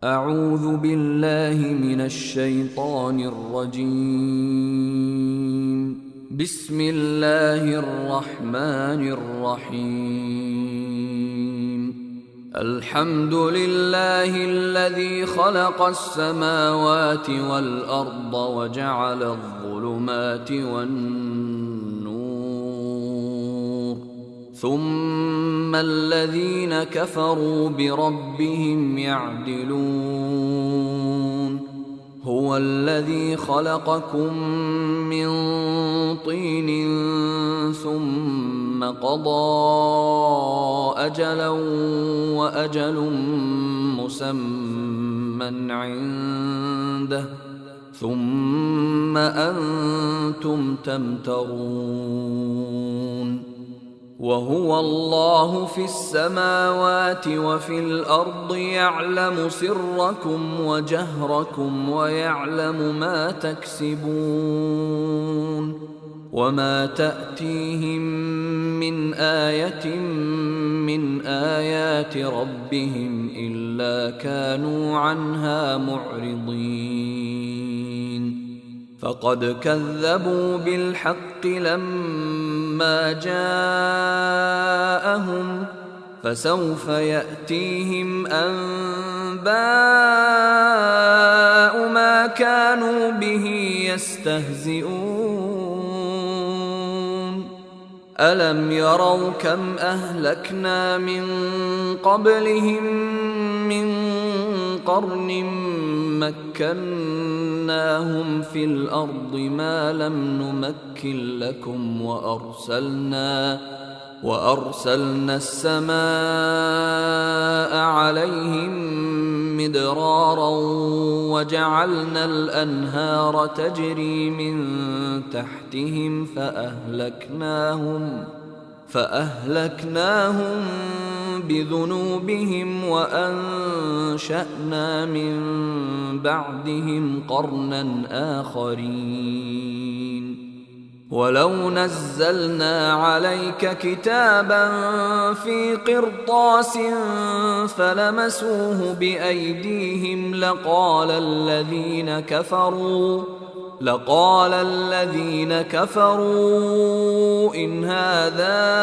أعوذ بالله من الشيطان الرجيم. بسم الله الرحمن الرحيم. الحمد لله الذي خلق السماوات والأرض وجعل الظلمات والنور، ثم الذين كفروا بربهم يعدلون. هو الذي خلقكم من طين ثم قضى أجلا وأجل مسمى عنده ثم أنتم تمترون. وهو الله في السماوات وفي الأرض يعلم سركم وجهركم ويعلم ما تكسبون. وما تأتيهم من آية من آيات ربهم إلا كانوا عنها معرضين. فقد كذبوا بالحق لما جاءهم، فسوف يأتيهم أنباء ما كانوا به يستهزئون. ألم يروا كم أهلكنا من قبلهم من قرن مكناهم في الأرض ما لم نمكن لكم، وأرسلنا السماء عليهم مدرارا وجعلنا الأنهار تجري من تحتهم فأهلكناهم بذنوبهم وأنشأنا من بعدهم قرنا آخرين. ولو نزلنا عليك كتابا في قرطاس فلمسوه بأيديهم لقال الذين كفروا إن هذا